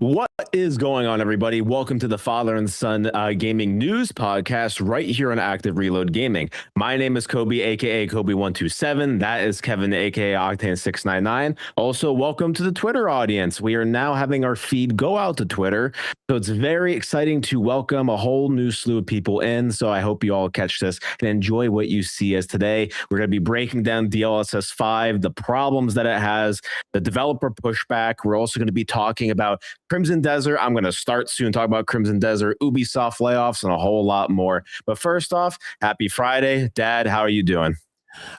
What is going on, everybody? Welcome to the Father and Son Gaming News Podcast right here on Active Reload Gaming. My name is Kobe, aka Kobe127. That is Kevin, aka Octane699. Also, welcome to the Twitter audience. We are now having our feed go out to Twitter, so it's very exciting to welcome a whole new slew of people in. So I hope you all catch this and enjoy what you see. As today, we're going to be breaking down DLSS 5, the problems that it has, the developer pushback. We're also going to be talking about Crimson Desert. I'm going to start soon talk about Crimson Desert, Ubisoft layoffs, and a whole lot more. But first off, happy Friday. Dad, how are you doing?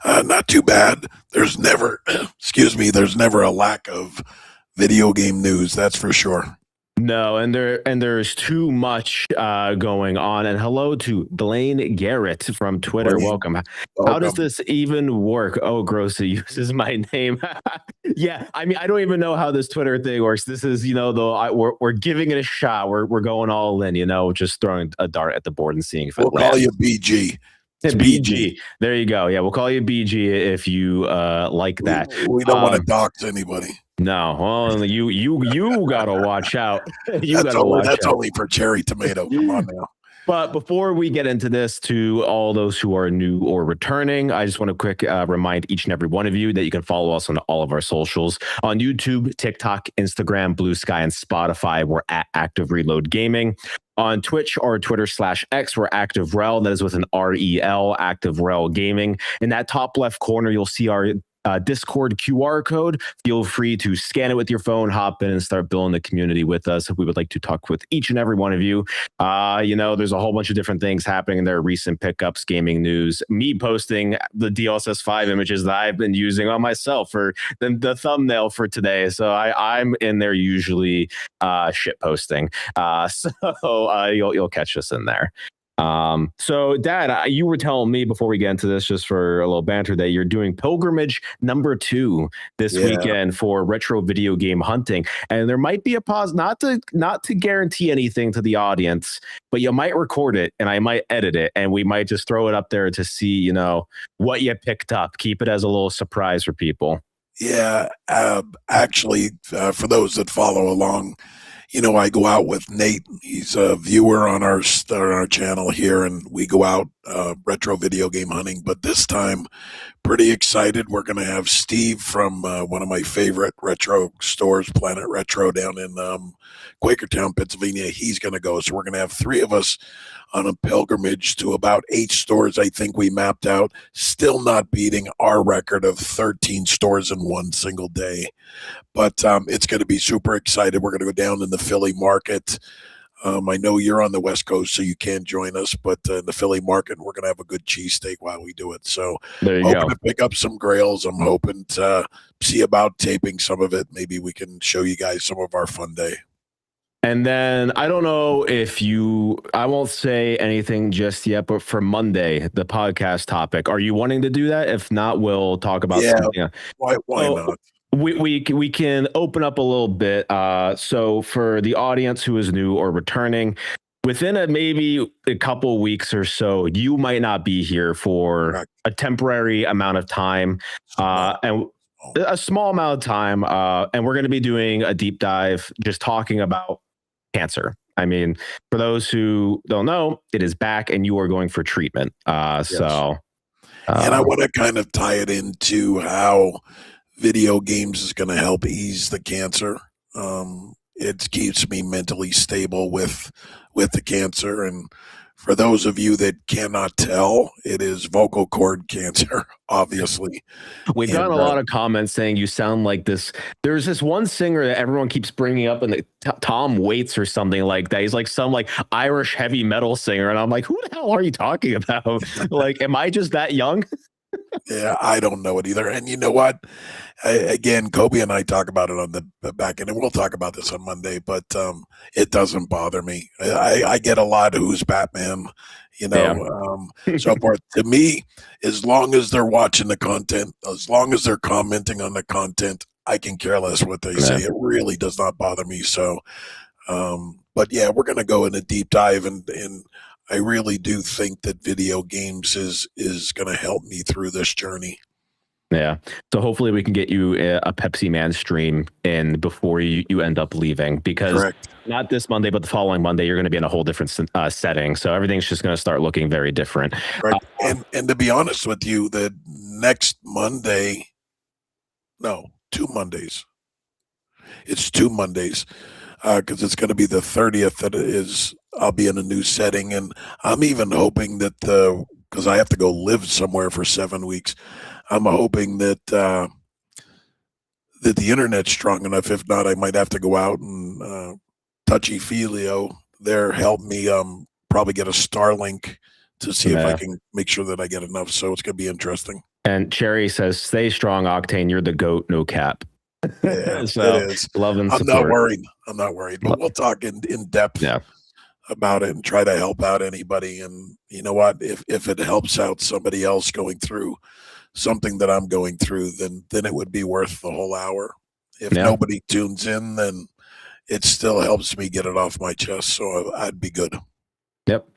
Not too bad. There's never, there's never a lack of video game news, that's for sure. No, and there's too much going on. And hello to Blaine Garrett from Twitter. Welcome. How does this even work? Oh, gross! It uses my name. Yeah, I mean, I don't even know how this Twitter thing works. This is, we're giving it a shot. We're going all in. Just throwing a dart at the board and seeing if it lands. We'll call you BG. It's BG. There you go. Yeah, we'll call you BG if you like that. We don't want to dox anybody. No, well, you gotta watch out. That's only for cherry tomato. Come on now. But before we get into this, to all those who are new or returning, I just want to quick remind each and every one of you that you can follow us on all of our socials on YouTube, TikTok, Instagram, Blue Sky, and Spotify. We're at Active Reload Gaming. On Twitch or Twitter/X, we're Active Rel. That is with an REL, Active Rel Gaming. In that top left corner, you'll see our Discord QR code. Feel free to scan it with your phone, hop in, and start building the community with us. We would like to talk with each and every one of you. There's a whole bunch of different things happening in there. Recent pickups, gaming news, me posting the DLSS 5 images that I've been using on myself for the thumbnail for today. So I'm in there usually shit posting. So you'll catch us in there. So Dad, you were telling me before we get into this, just for a little banter, that you're doing pilgrimage number 2 this weekend for retro video game hunting, and there might be a pause, not to guarantee anything to the audience, but you might record it and I might edit it and we might just throw it up there to see, what you picked up. Keep it as a little surprise for people. Yeah, actually, for those that follow along, I go out with Nate. He's a viewer on our channel here, and we go out retro video game hunting. But this time, pretty excited. We're going to have Steve from one of my favorite retro stores, Planet Retro, down in Quakertown, Pennsylvania. He's going to go. So we're going to have 3 of us on a pilgrimage to about 8 stores I think we mapped out, still not beating our record of 13 stores in one single day. But it's going to be super excited. We're going to go down in the Philly market. I know you're on the West Coast, so you can't join us, but in the Philly market, we're going to have a good cheesesteak while we do it. So there you hoping go. to pick up some grails. I'm hoping to see about taping some of it. Maybe we can show you guys some of our fun day. And then I don't know if I won't say anything just yet, but for Monday, the podcast topic, are you wanting to do that? If not, we'll talk about something. Why not? We can open up a little bit. So for the audience who is new or returning, within maybe a couple weeks or so, you might not be here for a temporary amount of time, and a small amount of time. And we're going to be doing a deep dive, just talking about cancer. I mean, for those who don't know, it is back and you are going for treatment. Yes. And I want to kind of tie it into how video games is going to help ease the cancer. It keeps me mentally stable with the cancer. And for those of you that cannot tell, it is vocal cord cancer, obviously. We've gotten a lot of comments saying you sound like this. There's this one singer that everyone keeps bringing up, and Tom Waits or something like that. He's like some Irish heavy metal singer. And I'm like, who the hell are you talking about? Am I just that young? Yeah, I don't know it either. And you know what? Again, Kobe and I talk about it on the back end, and we'll talk about this on Monday, but it doesn't bother me. I get a lot of who's Batman, so forth. To me, as long as they're watching the content, as long as they're commenting on the content, I can care less what they say. It really does not bother me. So, but yeah, we're going to go in a deep dive, and I really do think that video games is going to help me through this journey. Yeah. So hopefully we can get you a Pepsi Man stream in before you end up leaving, because Correct. not this Monday, but the following Monday, you're going to be in a whole different setting. So everything's just going to start looking very different. Right. And to be honest with you, the next Monday, no, 2 Mondays. It's 2 Mondays because it's going to be the 30th. That is, I'll be in a new setting, and I'm even hoping that because I have to go live somewhere for 7 weeks. I'm hoping that that the internet's strong enough. If not, I might have to go out and touchy feelio there help me probably get a Starlink to see if I can make sure that I get enough. So it's going to be interesting. And Cherry says, "Stay strong, Octane. You're the GOAT, no cap." Yeah, so it is. Love and I'm support. not worried. I'm not worried. But we'll talk in depth about it and try to help out anybody. And you know what? If it helps out somebody else going through something that I'm going through, then it would be worth the whole hour. If nobody tunes in, then it still helps me get it off my chest. So I'd be good. Yep.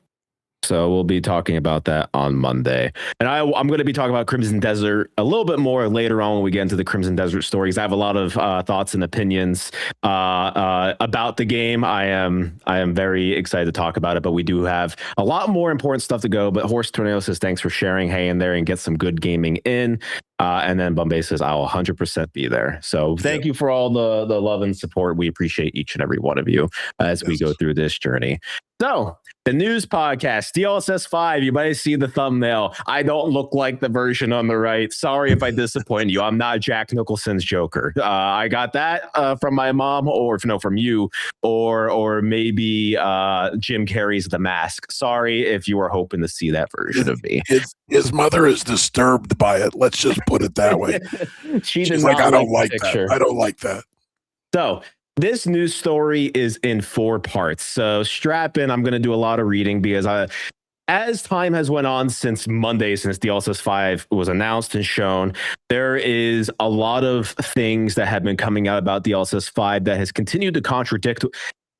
So we'll be talking about that on Monday. And I'm going to be talking about Crimson Desert a little bit more later on when we get into the Crimson Desert stories. I have a lot of thoughts and opinions about the game. I am very excited to talk about it, but we do have a lot more important stuff to go. But Horse Tornado says, thanks for sharing. Hang in there and get some good gaming in. And then Bombay says, I'll 100% be there. So thank you for all the love and support. We appreciate each and every one of you as we go through this journey. So the news podcast, DLSS 5, you might see the thumbnail. I don't look like the version on the right. Sorry if I disappoint you. I'm not Jack Nicholson's Joker. I got that from my mom, or from you, or maybe Jim Carrey's The Mask. Sorry if you were hoping to see that version of me. His mother is disturbed by it. Let's just put it that way. She's like, I don't like that. I don't like that. So this news story is in 4 parts. So strap in. I'm going to do a lot of reading because as time has went on since Monday, since DLSS 5 was announced and shown, there is a lot of things that have been coming out about DLSS 5 that has continued to contradict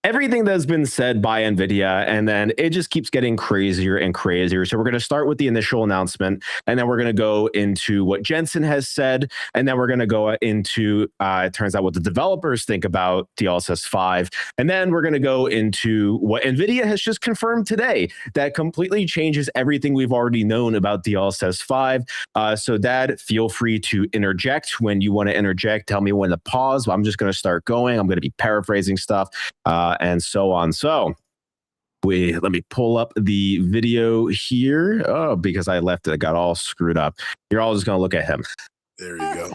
everything that's been said by NVIDIA, and then it just keeps getting crazier and crazier. So we're going to start with the initial announcement, and then we're going to go into what Jensen has said, and then we're going to go into, it turns out, what the developers think about DLSS 5, and then we're going to go into what NVIDIA has just confirmed today that completely changes everything we've already known about DLSS 5. So Dad, feel free to interject when you want to interject. Tell me when to pause. I'm just going to start going. I'm going to be paraphrasing stuff. And so on. So let me pull up the video here. Oh, because I left it, got all screwed up. You're all just going to look at him. There you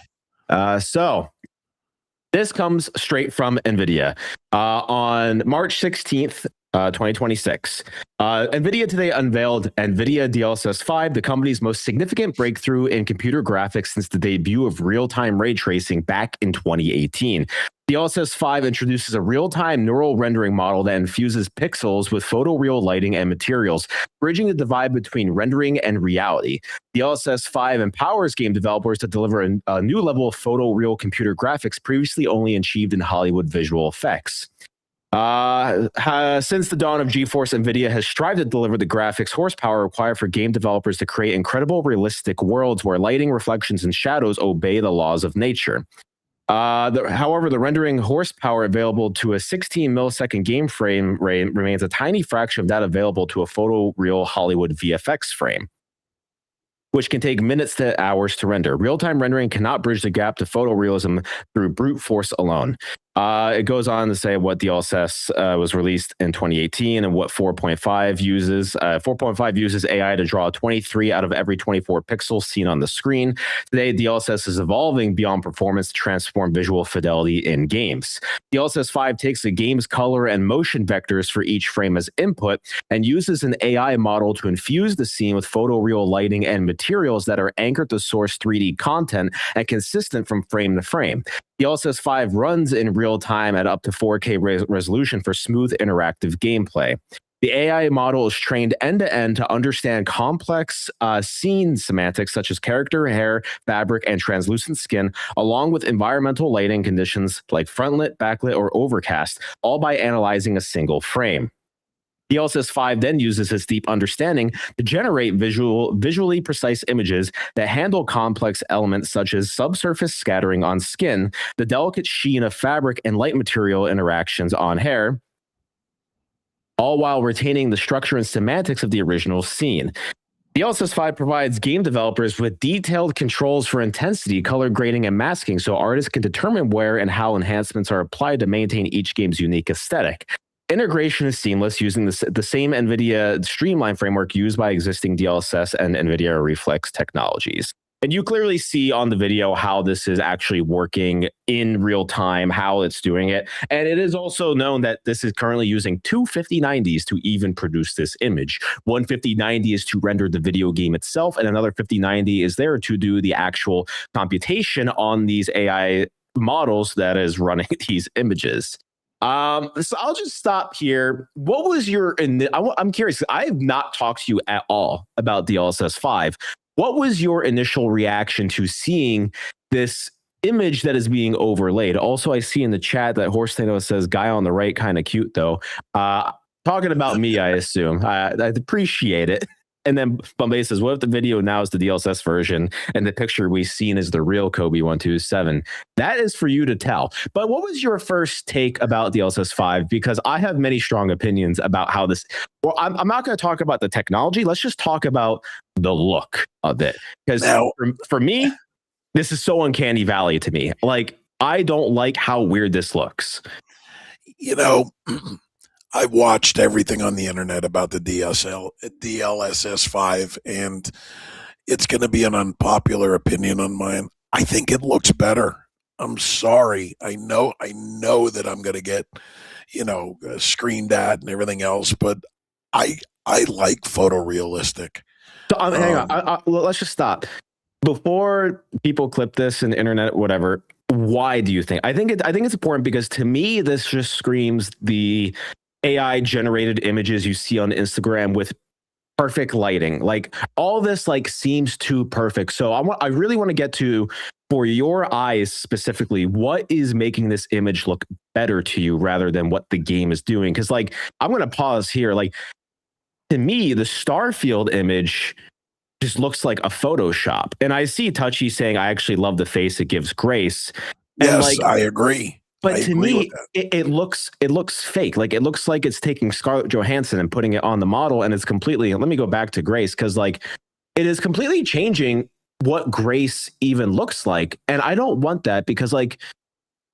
go. So this comes straight from NVIDIA on March 16th. 2026. NVIDIA today unveiled NVIDIA DLSS 5, the company's most significant breakthrough in computer graphics since the debut of real-time ray tracing back in 2018. DLSS 5 introduces a real-time neural rendering model that infuses pixels with photoreal lighting and materials, bridging the divide between rendering and reality. DLSS 5 empowers game developers to deliver a new level of photoreal computer graphics previously only achieved in Hollywood visual effects. Since the dawn of GeForce, NVIDIA has strived to deliver the graphics horsepower required for game developers to create incredible realistic worlds where lighting, reflections, and shadows obey the laws of nature. However, the rendering horsepower available to a 16 millisecond game frame remains a tiny fraction of that available to a photoreal Hollywood VFX frame, which can take minutes to hours to render. Real-time rendering cannot bridge the gap to photorealism through brute force alone. It goes on to say what DLSS was released in 2018 and what 4.5 uses. 4.5 uses AI to draw 23 out of every 24 pixels seen on the screen. Today, DLSS is evolving beyond performance to transform visual fidelity in games. DLSS 5 takes the game's color and motion vectors for each frame as input and uses an AI model to infuse the scene with photoreal lighting and materials that are anchored to source 3D content and consistent from frame to frame. DLSS 5 runs in real time at up to 4K resolution for smooth interactive gameplay. The AI model is trained end-to-end to understand complex scene semantics such as character, hair, fabric, and translucent skin, along with environmental lighting conditions like frontlit, backlit, or overcast, all by analyzing a single frame. DLSS 5 then uses its deep understanding to generate visually precise images that handle complex elements such as subsurface scattering on skin, the delicate sheen of fabric, and light material interactions on hair, all while retaining the structure and semantics of the original scene. DLSS 5 provides game developers with detailed controls for intensity, color grading, and masking, so artists can determine where and how enhancements are applied to maintain each game's unique aesthetic. Integration is seamless using the same NVIDIA Streamline framework used by existing DLSS and NVIDIA Reflex technologies. And you clearly see on the video how this is actually working in real time, how it's doing it. And it is also known that this is currently using two 5090s to even produce this image. One 5090 is to render the video game itself, and another 5090 is there to do the actual computation on these AI models that is running these images. So I'll just stop here. What was your, I'm curious, I have not talked to you at all about DLSS 5. What was your initial reaction to seeing this image that is being overlaid? Also, I see in the chat that Horse Thanos says, guy on the right, kind of cute though. Talking about me, I assume. I appreciate it. And then Bombay says, what if the video now is the DLSS version and the picture we've seen is the real Kobe 127? That is for you to tell. But what was your first take about DLSS 5? Because I have many strong opinions about how this, well, I'm not going to talk about the technology. Let's just talk about the look of it. Because for me, this is so uncanny valley to me. Like, I don't like how weird this looks. You know, I've watched everything on the internet about the DLSS 5, and it's going to be an unpopular opinion on mine. I think it looks better. I'm sorry. I know that I'm going to get, screamed at and everything else, but I like photorealistic. So hang on. Let's just stop. Before people clip this in the internet, whatever, why do you think? I think it's important because to me, this just screams the AI generated images you see on Instagram with perfect lighting. Like all this seems too perfect. So I really want to get to, for your eyes specifically, what is making this image look better to you rather than what the game is doing? Because I'm going to pause here. To me, the Starfield image just looks like a Photoshop. And I see Touchy saying, I actually love the face. It gives grace. And yes, I agree. But to me, it looks fake. Like it looks like it's taking Scarlett Johansson and putting it on the model, and it's completely. Let me go back to Grace because it is completely changing what Grace even looks like, and I don't want that because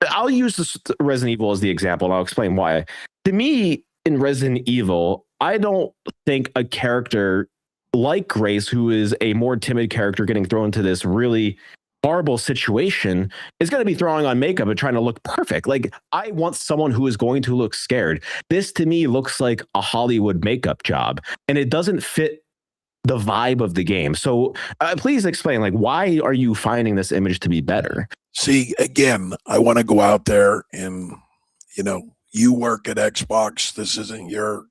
I'll use this Resident Evil as the example, and I'll explain why. To me, in Resident Evil, I don't think a character like Grace, who is a more timid character, getting thrown into this really horrible situation, is going to be throwing on makeup and trying to look perfect. I want someone who is going to look scared. This to me looks like a Hollywood makeup job, and it doesn't fit the vibe of the game. So please explain, why are you finding this image to be better? See, again, I want to go out there and, you work at Xbox. This isn't your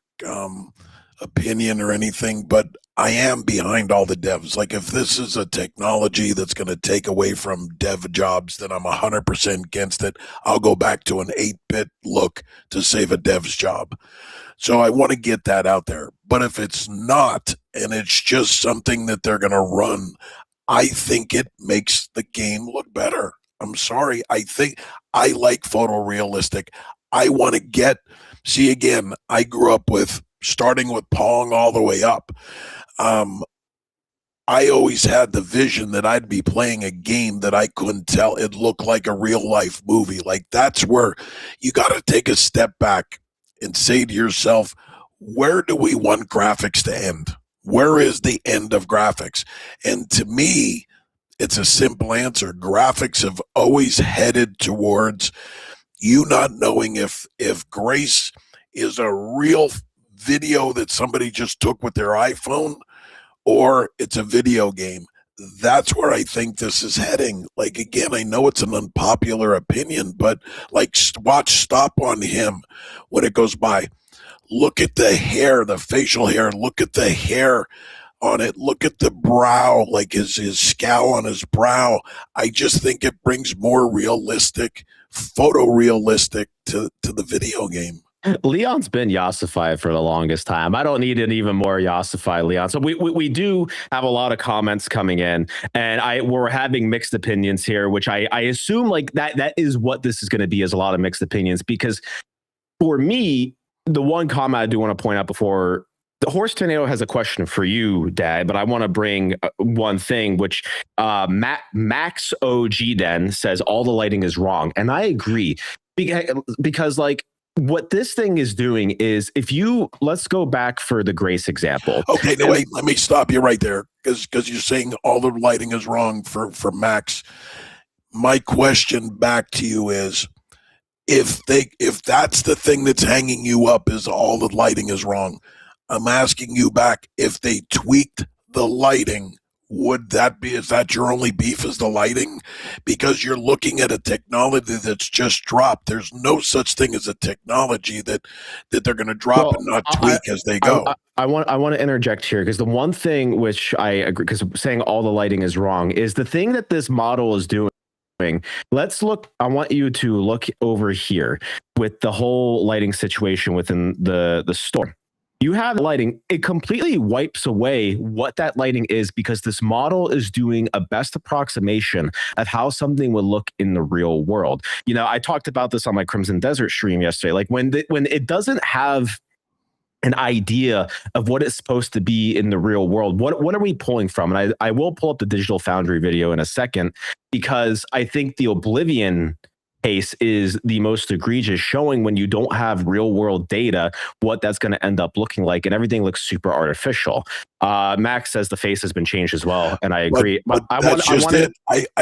opinion or anything, but I am behind all the devs. If this is a technology that's going to take away from dev jobs, then I'm 100% against it. I'll go back to an 8-bit look to save a dev's job. So I want to get that out there. But if it's not, and it's just something that they're going to run, I think it makes the game look better. I'm sorry. I think I like photorealistic. I want to see, again, I grew up with starting with Pong all the way up. I always had the vision that I'd be playing a game that I couldn't tell. It looked like a real life movie. That's where you got to take a step back and say to yourself, where do we want graphics to end? Where is the end of graphics? And to me, it's a simple answer. Graphics have always headed towards you not knowing if Grace is a real video that somebody just took with their iPhone or it's a video game. That's where I think this is heading. Again, I know it's an unpopular opinion, but watch stop on him when it goes by. Look at the hair, the facial hair. Look at the hair on it. Look at the brow, his scowl on his brow. I just think it brings more realistic, photorealistic to the video game. Leon's been Yossified for the longest time. I don't need an even more Yossified Leon. So we do have a lot of comments coming in, and we're having mixed opinions here, which I assume like that is what this is going to be, is a lot of mixed opinions. Because for me, the one comment I do want to point out before the Horse Tornado has a question for you, Dad, but I want to bring one thing, which Max OG then says all the lighting is wrong, and I agree because like what this thing is doing is, if you let's go back for the Grace example. Okay, no, wait, let me stop you right there because you're saying all the lighting is wrong for Max. My question back to you is, if that's the thing that's hanging you up, is all the lighting is wrong, I'm asking you back, if they tweaked the lighting, would that be, is that your only beef, is the lighting? Because you're looking at a technology that's just dropped. There's no such thing as a technology that they're going to drop and not tweak as they go. I want to interject here, because the one thing which I agree, because saying all the lighting is wrong, is the thing that this model is doing. Let's look. I want you to look over here with the whole lighting situation within the store. You have lighting, it completely wipes away what that lighting is, because this model is doing a best approximation of how something would look in the real world. You know, I talked about this on my Crimson Desert stream yesterday. Like when it doesn't have an idea of what it's supposed to be in the real world, what are we pulling from? And I will pull up the Digital Foundry video in a second, because I think the Oblivion case is the most egregious, showing when you don't have real world data what that's going to end up looking like, and everything looks super artificial. Max says the face has been changed as well, and I agree. But I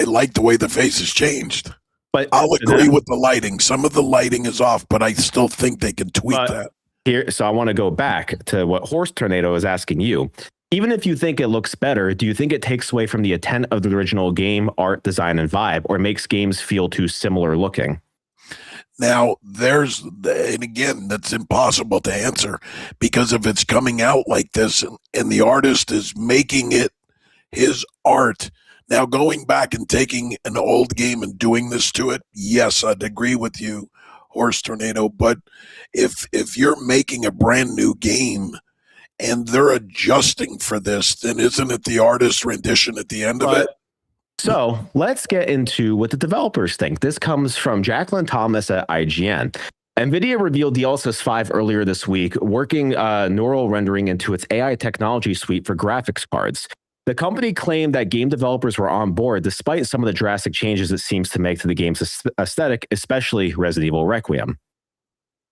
like the way the face has changed. But I'll agree with the lighting. Some of the lighting is off, but I still think they can tweak that. Here, so I want to go back to what Horse Tornado is asking you. Even if you think it looks better, do you think it takes away from the intent of the original game, art, design, and vibe, or makes games feel too similar looking? Now, and again, that's impossible to answer, because if it's coming out like this and the artist is making it his art, now going back and taking an old game and doing this to it, yes, I'd agree with you, Horse Tornado. But if you're making a brand new game and they're adjusting for this, then isn't it the artist's rendition at the end of it? So let's get into what the developers think. This comes from Jacqueline Thomas at IGN. NVIDIA revealed DLSS 5 earlier this week, working neural rendering into its AI technology suite for graphics cards. The company claimed that game developers were on board, despite some of the drastic changes it seems to make to the game's aesthetic, especially Resident Evil Requiem.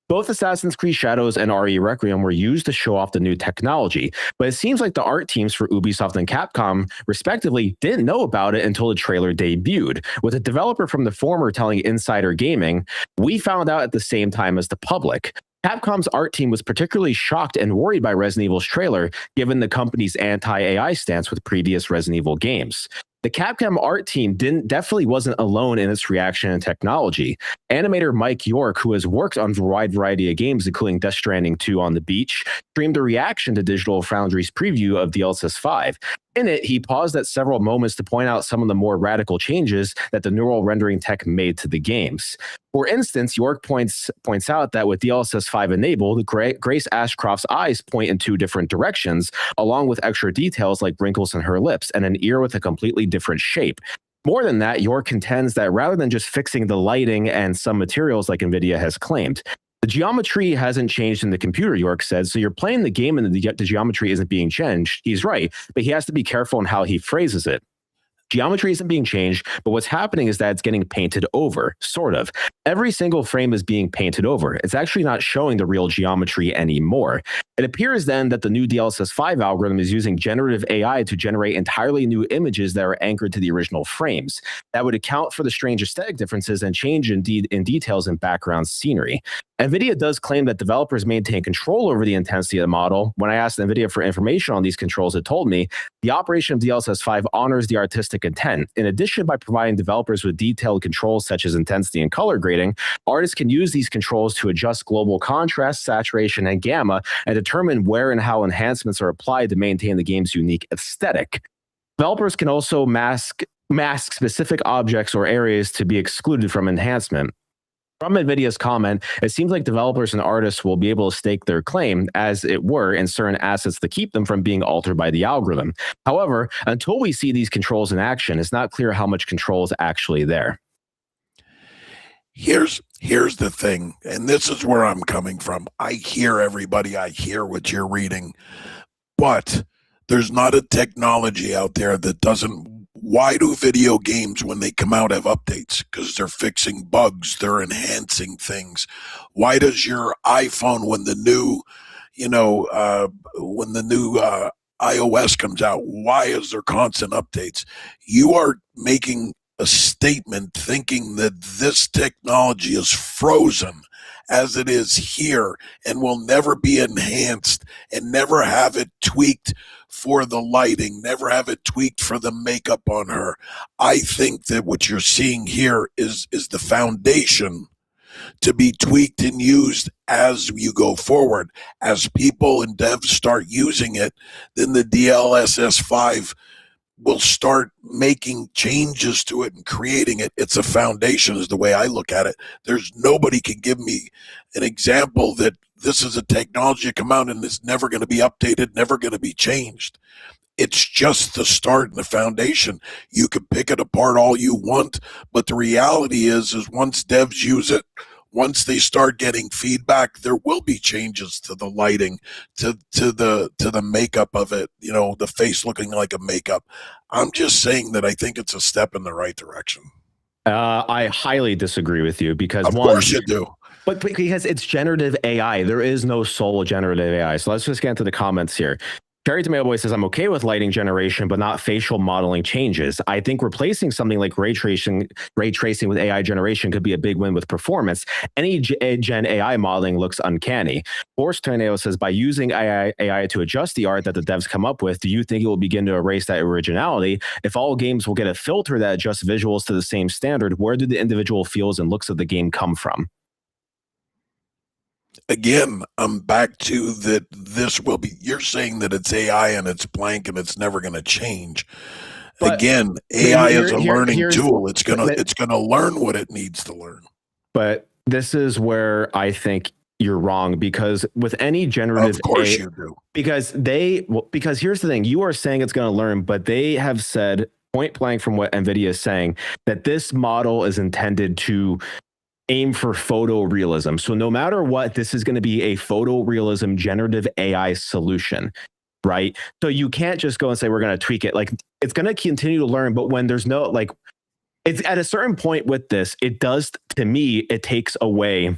Both Assassin's Creed Shadows and RE Requiem were used to show off the new technology, but it seems like the art teams for Ubisoft and Capcom, respectively, didn't know about it until the trailer debuted, with a developer from the former telling Insider Gaming, "We found out at the same time as the public." Capcom's art team was particularly shocked and worried by Resident Evil's trailer, given the company's anti-AI stance with previous Resident Evil games. The Capcom art team definitely wasn't alone in its reaction and technology. Animator Mike York, who has worked on a wide variety of games, including Death Stranding 2 on the Beach, streamed a reaction to Digital Foundry's preview of DLSS 5. In it, he paused at several moments to point out some of the more radical changes that the neural rendering tech made to the games. For instance, York points out that with DLSS 5 enabled, Grace Ashcroft's eyes point in two different directions, along with extra details like wrinkles in her lips and an ear with a completely different shape. More than that, York contends that rather than just fixing the lighting and some materials like NVIDIA has claimed, the geometry hasn't changed in the computer, York said, so you're playing the game and the geometry isn't being changed. He's right, but he has to be careful in how he phrases it. Geometry isn't being changed, but what's happening is that it's getting painted over, sort of. Every single frame is being painted over. It's actually not showing the real geometry anymore. It appears then that the new DLSS 5 algorithm is using generative AI to generate entirely new images that are anchored to the original frames. That would account for the strange aesthetic differences and change in details in background scenery. NVIDIA does claim that developers maintain control over the intensity of the model. When I asked NVIDIA for information on these controls, it told me the operation of DLSS 5 honors the artistic intent. In addition, by providing developers with detailed controls such as intensity and color grading, artists can use these controls to adjust global contrast, saturation, and gamma, and determine where and how enhancements are applied to maintain the game's unique aesthetic. Developers can also mask specific objects or areas to be excluded from enhancement. From NVIDIA's comment, it seems like developers and artists will be able to stake their claim, as it were, in certain assets to keep them from being altered by the algorithm. However, until we see these controls in action, it's not clear how much control is actually there. Here's the thing, and this is where I'm coming from. I hear everybody, I hear what you're reading, but there's not a technology out there that doesn't. Why do video games, when they come out, have updates? Because they're fixing bugs, they're enhancing things. Why does your iPhone, when the new, iOS comes out, why is there constant updates? You are making a statement thinking that this technology is frozen as it is here and will never be enhanced and never have it tweaked for the lighting, never have it tweaked for the makeup on her. I think that what you're seeing here is the foundation to be tweaked and used as you go forward. As people and devs start using it, then the DLSS 5 will start making changes to it and creating it. It's a foundation is the way I look at it. There's nobody can give me an example that this is a technology come out and it's never going to be updated, never going to be changed. It's just the start and the foundation. You can pick it apart all you want, but the reality is once devs use it, once they start getting feedback, there will be changes to the lighting, to the makeup of it, the face looking like a makeup. I'm just saying that I think it's a step in the right direction. I highly disagree with you because of course you do. But because it's generative AI, there is no soul generative AI. So let's just get into the comments here. Cherry Tomato Boy says, I'm okay with lighting generation, but not facial modeling changes. I think replacing something like ray tracing with AI generation could be a big win with performance. Any Gen AI modeling looks uncanny. Force Tornado says, by using AI to adjust the art that the devs come up with, do you think it will begin to erase that originality? If all games will get a filter that adjusts visuals to the same standard, where do the individual feels and looks of the game come from? Again, I'm back to that this will be, you're saying that it's AI and it's blank and it's never going to change. But again, AI is a learning tool. It's going to learn what it needs to learn. But this is where I think you're wrong, because with any generative, of course you do. Because here's the thing, you are saying it's going to learn, but they have said point blank from what NVIDIA is saying that this model is intended to aim for photorealism. So no matter what, this is going to be a photorealism generative AI solution, right? So you can't just go and say, we're going to tweak it. Like, it's going to continue to learn, but when there's no, like, it's at a certain point with this, it does, to me, it takes away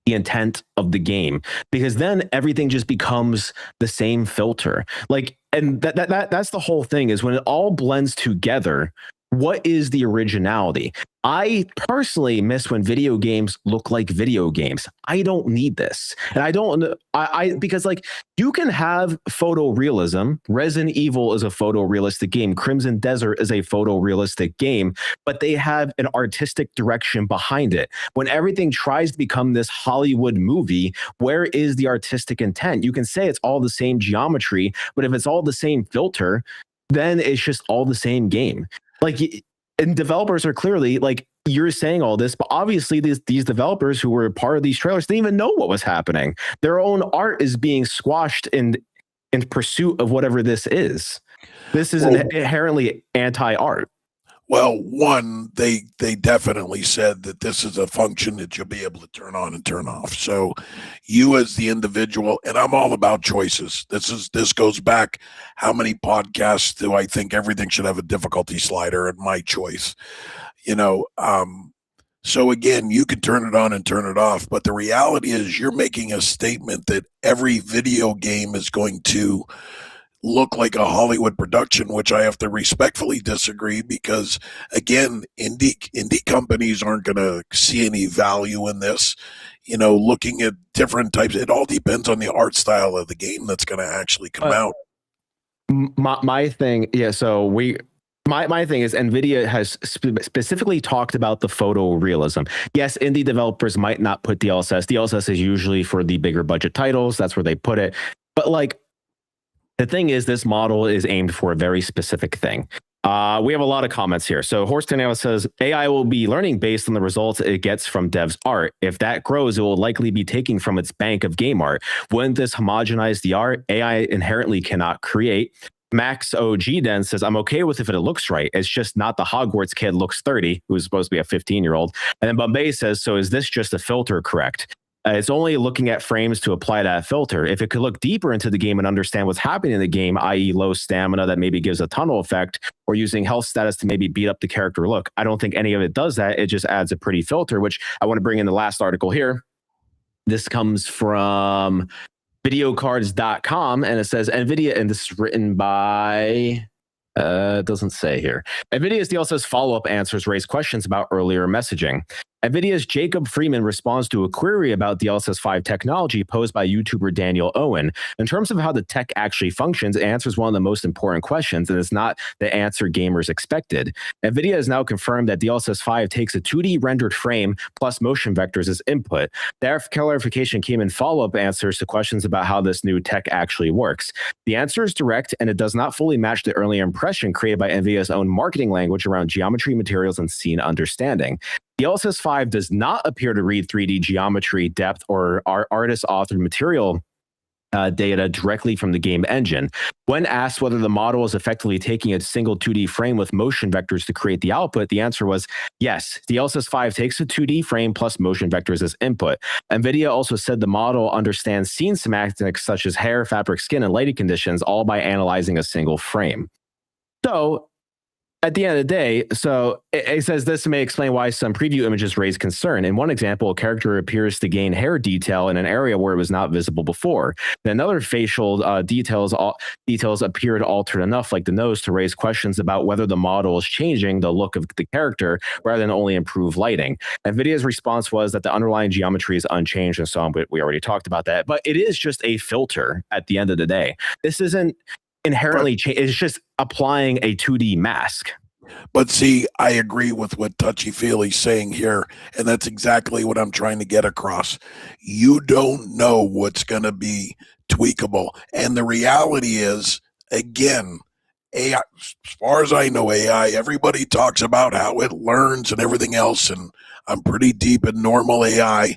the intent of the game, because then everything just becomes the same filter. Like, and that's the whole thing, is when it all blends together, what is the originality? I personally miss when video games look like video games. I don't need this. And because like, you can have photorealism. Resident Evil is a photorealistic game. Crimson Desert is a photorealistic game, but they have an artistic direction behind it. When everything tries to become this Hollywood movie, where is the artistic intent? You can say it's all the same geometry, but if it's all the same filter, then it's just all the same game. Like, and developers are clearly, like, you're saying all this, but obviously these developers who were part of these trailers didn't even know what was happening. Their own art is being squashed in pursuit of whatever this is. This is inherently anti-art. Well, one, they definitely said that this is a function that you'll be able to turn on and turn off. So you as the individual, and I'm all about choices. This goes back, how many podcasts do I think everything should have a difficulty slider, and my choice? So again, you can turn it on and turn it off, but the reality is you're making a statement that every video game is going to look like a Hollywood production, which I have to respectfully disagree, because again, indie companies aren't going to see any value in this. Looking at different types, it all depends on the art style of the game that's going to actually come out. My thing, yeah. So my thing is, NVIDIA has specifically talked about the photorealism. Yes, indie developers might not put DLSS. DLSS is usually for the bigger budget titles. That's where they put it. But like, the thing is, this model is aimed for a very specific thing. We have a lot of comments here. So Horse Tornado says AI will be learning based on the results it gets from devs' art. If that grows, it will likely be taking from its bank of game art. Wouldn't this homogenize the art? AI inherently cannot create. Max OG then says, I'm okay with if it looks right. It's just not the Hogwarts kid looks 30, who's supposed to be a 15-year-old. And then Bombay says, so is this just a filter correct? It's only looking at frames to apply that filter. If it could look deeper into the game and understand what's happening in the game, i.e. low stamina that maybe gives a tunnel effect, or using health status to maybe beat up the character look, I don't think any of it does that. It just adds a pretty filter, which I want to bring in the last article here. This comes from videocards.com, and it says NVIDIA, and this is written by... it doesn't say here. NVIDIA's DLSS follow-up answers raise questions about earlier messaging. NVIDIA's Jacob Freeman responds to a query about DLSS 5 technology posed by YouTuber Daniel Owen. In terms of how the tech actually functions, it answers one of the most important questions, and it's not the answer gamers expected. NVIDIA has now confirmed that DLSS 5 takes a 2D rendered frame plus motion vectors as input. That clarification came in follow-up answers to questions about how this new tech actually works. The answer is direct, and it does not fully match the earlier impression created by NVIDIA's own marketing language around geometry, materials, and scene understanding. DLSS 5 does not appear to read 3D geometry, depth, or artist-authored material data directly from the game engine. When asked whether the model is effectively taking a single 2D frame with motion vectors to create the output, the answer was yes. DLSS 5 takes a 2D frame plus motion vectors as input. NVIDIA also said the model understands scene semantics such as hair, fabric, skin, and lighting conditions, all by analyzing a single frame. So, at the end of the day, so it says this may explain why some preview images raise concern. In one example, a character appears to gain hair detail in an area where it was not visible before. Then another facial details appeared altered enough, like the nose, to raise questions about whether the model is changing the look of the character rather than only improve lighting. NVIDIA's response was that the underlying geometry is unchanged and so on, but we already talked about that. But it is just a filter at the end of the day. This isn't inherently it's just applying a 2D mask. But see, I agree with what Touchy Feely's saying here, and that's exactly what I'm trying to get across. You don't know what's going to be tweakable, and the reality is, again, AI, as far as I know, AI, everybody talks about how it learns and everything else, and I'm pretty deep in normal AI.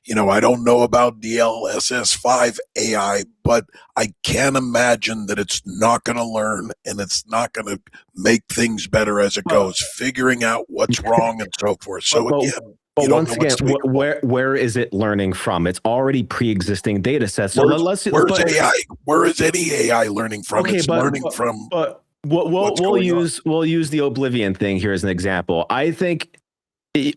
You know, I don't know about DLSS 5 AI, but I can't imagine that it's not going to learn and it's not going to make things better as it goes, figuring out what's wrong and so forth. So again, but once again, where is it learning from? It's already pre-existing data sets. So where's AI? Where is any AI learning from? Okay, it's learning from. But we'll use the Oblivion thing here as an example. I think.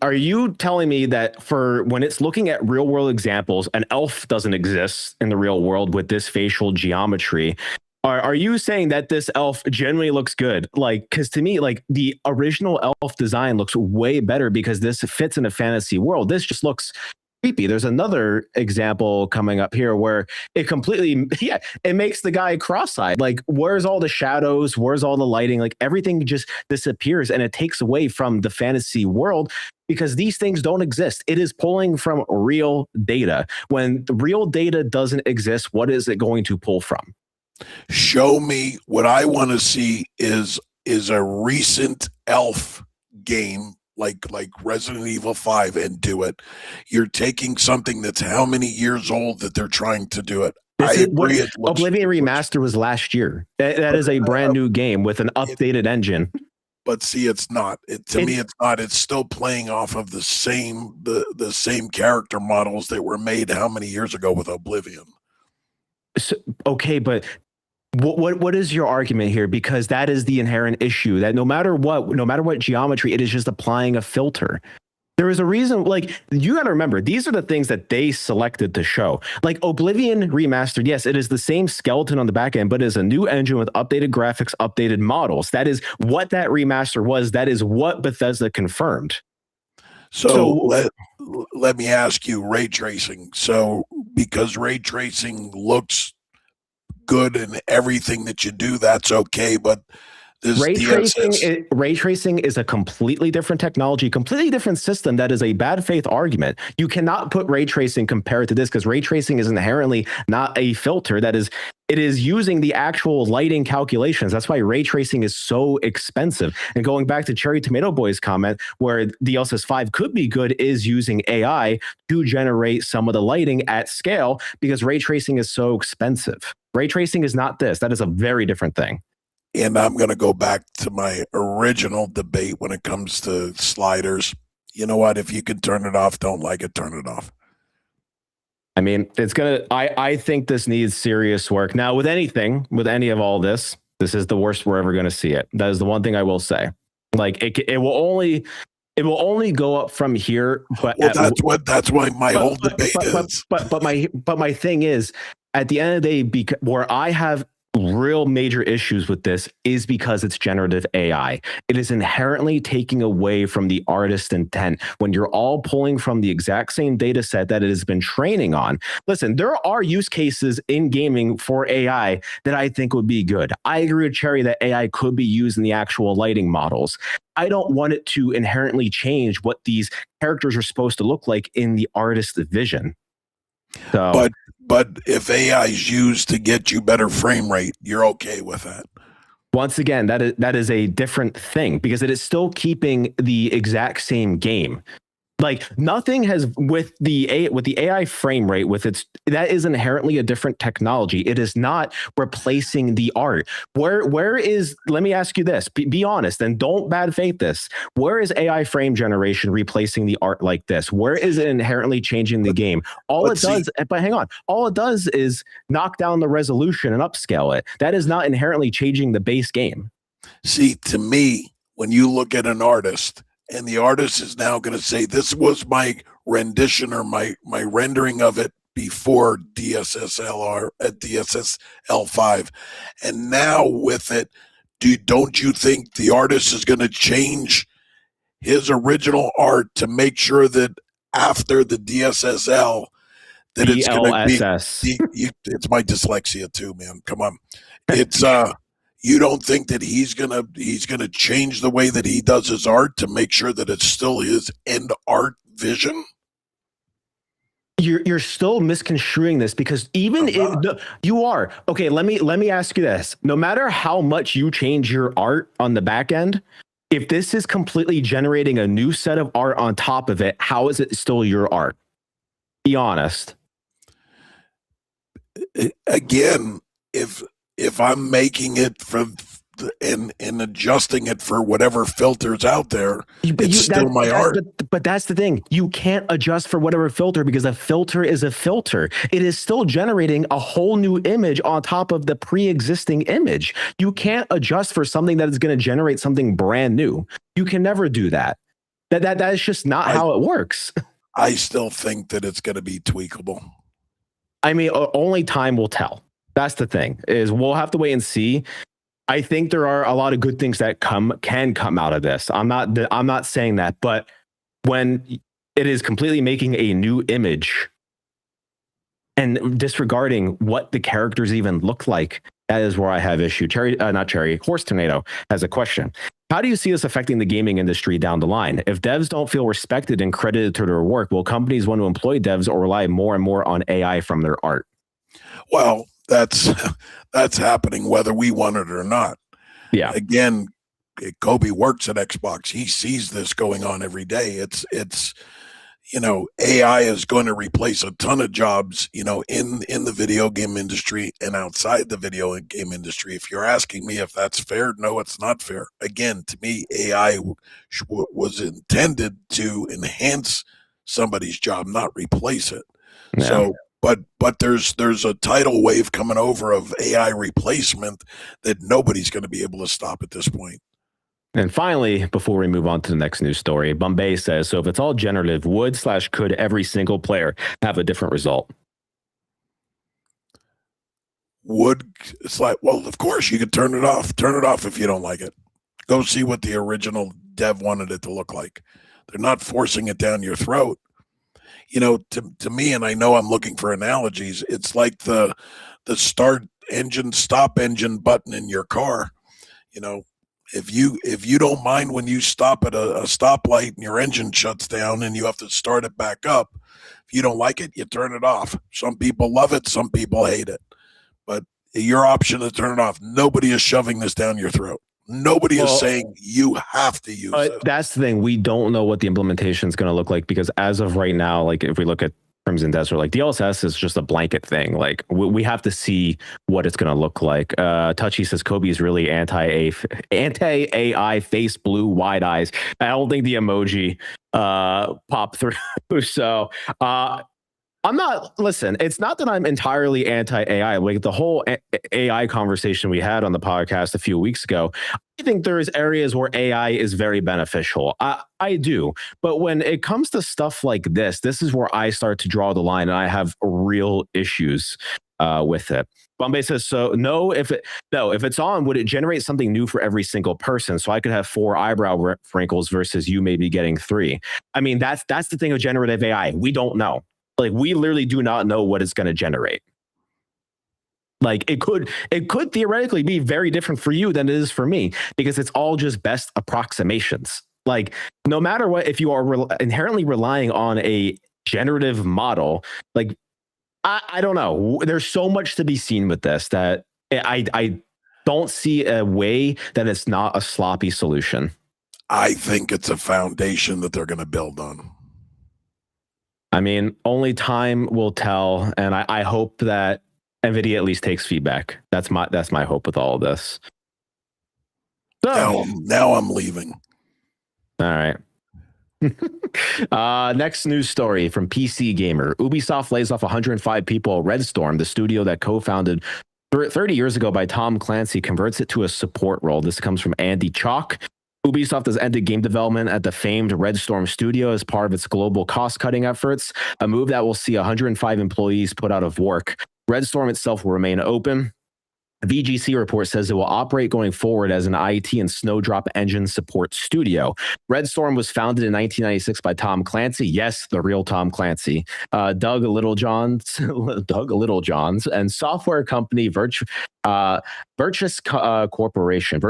Are you telling me that for when it's looking at real world examples, an elf doesn't exist in the real world with this facial geometry? Are you saying that this elf generally looks good? Like, because to me, like the original elf design looks way better because this fits in a fantasy world. This just looks creepy. There's another example coming up here where it completely, it makes the guy cross-eyed. Like, where's all the shadows? Where's all the lighting? Like, everything just disappears and it takes away from the fantasy world because these things don't exist. It is pulling from real data. When the real data doesn't exist, what is it going to pull from? Show me. What I want to see is a recent elf game like Resident Evil 5 and do it. You're taking something that's how many years old that they're trying to do it. I agree. Oblivion Remaster was last year. That is a brand new game with an updated engine. But see, it's not. To me, it's not. It's still playing off of the same character models that were made how many years ago with Oblivion. So, okay, but what is your argument here? Because that is the inherent issue, that no matter what geometry, it is just applying a filter. There is a reason, like, you got to remember, these are the things that they selected to show. Like Oblivion Remastered, yes, it is the same skeleton on the back end, but it is a new engine with updated graphics, updated models. That is what that remaster was. That is what Bethesda confirmed. So let me ask you, ray tracing. So because ray tracing looks good in everything that you do, that's okay. But This DSS. Ray tracing is a completely different technology, completely different system. That is a bad faith argument. You cannot put ray tracing compared to this, because ray tracing is inherently not a filter. It is using the actual lighting calculations. That's why ray tracing is so expensive. And going back to Cherry Tomato Boy's comment, where DLSS 5 could be good, is using AI to generate some of the lighting at scale, because ray tracing is so expensive. Ray tracing is not this. That is a very different thing. And I'm going to go back to my original debate when it comes to sliders. You know what? If you can turn it off, don't like it, turn it off. I mean, I think this needs serious work. Now, with any of all this, this is the worst we're ever going to see it. That is the one thing I will say. Like, it will only go up from here. But that's why my whole debate is. But my thing is, at the end of the day, where I have real major issues with this is because it's generative AI. It is inherently taking away from the artist's intent when you're all pulling from the exact same data set that it has been training on. Listen, there are use cases in gaming for AI that I think would be good. I agree with Cherry that AI could be used in the actual lighting models. I don't want it to inherently change what these characters are supposed to look like in the artist's vision. So, but if AI is used to get you better frame rate, you're okay with that. Once again, that is a different thing, because it is still keeping the exact same game. Like, nothing has with the AI frame rate that is inherently a different technology. It is not replacing the art. Where is, let me ask you this, be honest and don't bad faith this. Where is AI frame generation replacing the art like this? Where is it inherently changing the game? All it does is knock down the resolution and upscale it. That is not inherently changing the base game. See, to me, when you look at an artist, and the artist is now going to say, this was my rendition or my rendering of it before DSSL at DSSL5. And now with it, don't you think the artist is going to change his original art to make sure that after the DSSL, that it's going to be, it's my dyslexia too, man. Come on. It's, you don't think that he's gonna change the way that he does his art to make sure that it's still his end art vision? You're still misconstruing this, because even if you are okay, let me ask you this: no matter how much you change your art on the back end, if this is completely generating a new set of art on top of it, how is it still your art? Be honest. Again, if I'm making it and adjusting it for whatever filters out there, it's still my art. But that's the thing. You can't adjust for whatever filter, because a filter is a filter. It is still generating a whole new image on top of the pre-existing image. You can't adjust for something that is going to generate something brand new. You can never do that. That is just not how it works. I still think that it's going to be tweakable. I mean, only time will tell. That's the thing, is we'll have to wait and see. I think there are a lot of good things that can come out of this. I'm not saying that, but when it is completely making a new image and disregarding what the characters even look like, that is where I have issue. Horse Tornado has a question. How do you see this affecting the gaming industry down the line? If devs don't feel respected and credited to their work, will companies want to employ devs or rely more and more on AI from their art? Well, that's happening whether we want it or not. Yeah. Again, Kobe works at Xbox. He sees this going on every day. It's AI is going to replace a ton of jobs, in the video game industry and outside the video game industry. If you're asking me if that's fair, no, it's not fair. Again, to me, AI was intended to enhance somebody's job, not replace it. Yeah. So, but there's a tidal wave coming over of AI replacement that nobody's going to be able to stop at this point. And finally, before we move on to the next news story, Bombay says, so if it's all generative, could every single player have a different result? It's like, well, of course you could turn it off. Turn it off if you don't like it. Go see what the original dev wanted it to look like. They're not forcing it down your throat. To me, and I know I'm looking for analogies, it's like the start engine, stop engine button in your car. If you don't mind when you stop at a stoplight and your engine shuts down and you have to start it back up, if you don't like it, you turn it off. Some people love it, some people hate it. But your option to turn it off. Nobody is shoving this down your throat. Nobody is saying you have to use it. That's the thing. We don't know what the implementation is going to look like, because as of right now, like if we look at Crimson Desert, like DLSS is just a blanket thing. Like we have to see what it's going to look like. Touchy says Kobe is really anti AI, face blue, wide eyes. I don't think the emoji popped through. So I'm not, listen, it's not that I'm entirely anti-AI. Like the whole AI conversation we had on the podcast a few weeks ago, I think there's areas where AI is very beneficial. I do. But when it comes to stuff like this is where I start to draw the line, and I have real issues with it. Bombay says, so no, if it's on, would it generate something new for every single person? So I could have 4 eyebrow wrinkles versus you maybe getting 3. I mean, that's the thing of generative AI. We don't know. Like, we literally do not know what it's going to generate. Like, it could theoretically be very different for you than it is for me, because it's all just best approximations. Like, no matter what, if you are inherently relying on a generative model, like, I don't know. There's so much to be seen with this that I don't see a way that it's not a sloppy solution. I think it's a foundation that they're going to build on. I mean, only time will tell, and I hope that NVIDIA at least takes feedback. That's my hope with all of this. So now I'm leaving. All right. Next news story from PC Gamer. Ubisoft lays off 105 people. Red Storm, the studio that co-founded 30 years ago by Tom Clancy, converts it to a support role. This comes from Andy Chalk. Ubisoft has ended game development at the famed Red Storm studio as part of its global cost-cutting efforts, a move that will see 105 employees put out of work. Red Storm itself will remain open. A VGC report says it will operate going forward as an IT and Snowdrop engine support studio. Red Storm was founded in 1996 by Tom Clancy. Yes, the real Tom Clancy. Doug Littlejohns, and software company Virtuous Corporation,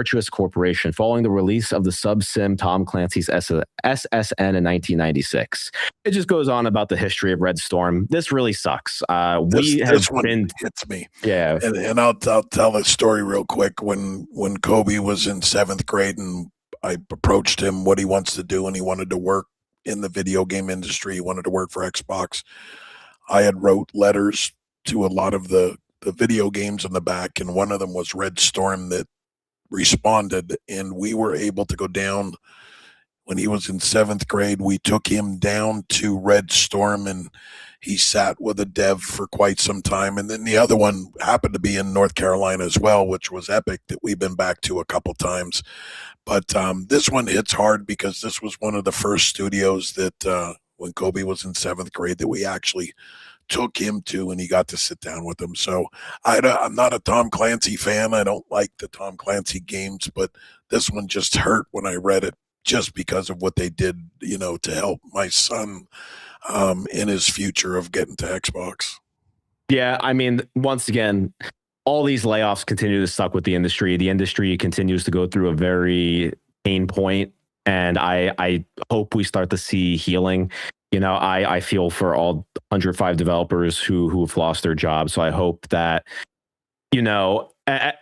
following the release of the sub-sim Tom Clancy's SSN in 1996. It just goes on about the history of Red Storm. This really sucks. This one hits me. Yeah. And I'll tell a story real quick. When Kobe was in 7th grade and I approached him what he wants to do, and he wanted to work in the video game industry. He wanted to work for Xbox. I had wrote letters to a lot of the video games in the back, and one of them was Red Storm that responded, and we were able to go down. When he was in 7th grade, we took him down to Red Storm, and he sat with a dev for quite some time. And then the other one happened to be in North Carolina as well, which was Epic, that we've been back to a couple times. But this one hits hard because this was one of the first studios that when Kobe was in 7th grade that we actually took him to, and he got to sit down with him. So I'm not a Tom Clancy fan. I don't like the Tom Clancy games, but this one just hurt when I read it, just because of what they did, to help my son in his future of getting to Xbox. Yeah, I mean, once again, all these layoffs continue to suck with the industry. The industry continues to go through a very pain point, and I hope we start to see healing. I feel for all 105 developers who have lost their jobs. So I hope that,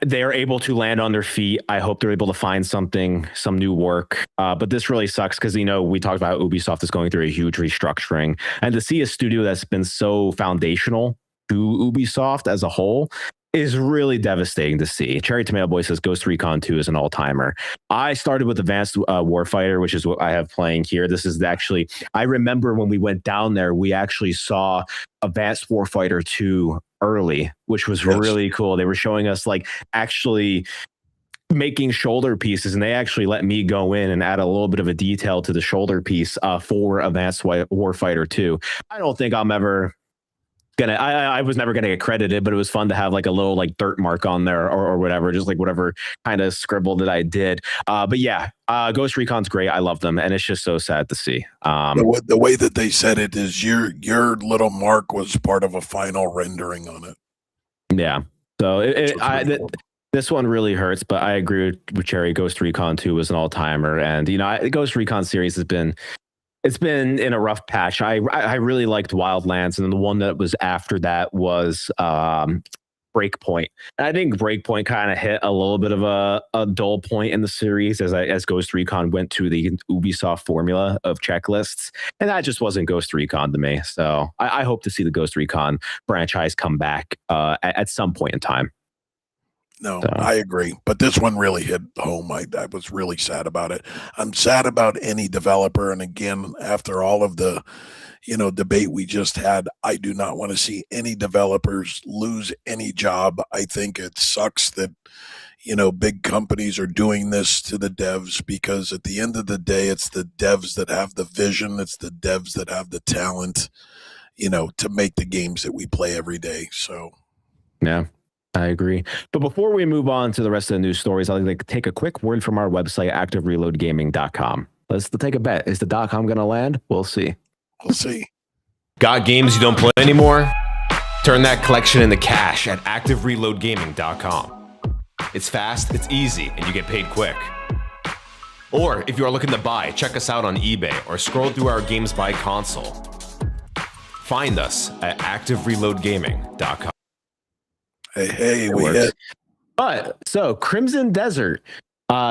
they're able to land on their feet. I hope they're able to find some new work. But this really sucks because, we talked about how Ubisoft is going through a huge restructuring, and to see a studio that's been so foundational to Ubisoft as a whole is really devastating to see. Cherry Tomato Boy says Ghost Recon 2 is an all-timer. I started with Advanced Warfighter, which is what I have playing here. This is actually, I remember when we went down there, we actually saw Advanced Warfighter 2 early, which was really cool. They were showing us actually making shoulder pieces, and they actually let me go in and add a little bit of a detail to the shoulder piece for Advanced Warfighter 2. I don't think I'm ever I was never gonna get credited, but it was fun to have a little dirt mark on there or whatever, just whatever kind of scribble that I did. But yeah, Ghost Recon's great. I love them, and it's just so sad to see. The way that they said it is your little mark was part of a final rendering on it. Yeah. So This one really hurts, but I agree with Cherry. Ghost Recon 2 was an all-timer, and the Ghost Recon series has been in a rough patch. I really liked Wildlands, and then the one that was after that was Breakpoint. And I think Breakpoint kind of hit a little bit of a dull point in the series as Ghost Recon went to the Ubisoft formula of checklists, and that just wasn't Ghost Recon to me. So I hope to see the Ghost Recon franchise come back at some point in time. No, I agree. But this one really hit home. I was really sad about it. I'm sad about any developer. And again, after all of the, debate we just had, I do not want to see any developers lose any job. I think it sucks that, big companies are doing this to the devs, because at the end of the day, it's the devs that have the vision. It's the devs that have the talent, to make the games that we play every day. So, yeah. I agree. But before we move on to the rest of the news stories, I'd like to take a quick word from our website, activereloadgaming.com. Let's take a bet. Is the .com going to land? We'll see. We'll see. Got games you don't play anymore? Turn that collection into cash at activereloadgaming.com. It's fast, it's easy, and you get paid quick. Or if you are looking to buy, check us out on eBay or scroll through our games by console. Find us at activereloadgaming.com. Hey, we hit. But so Crimson Desert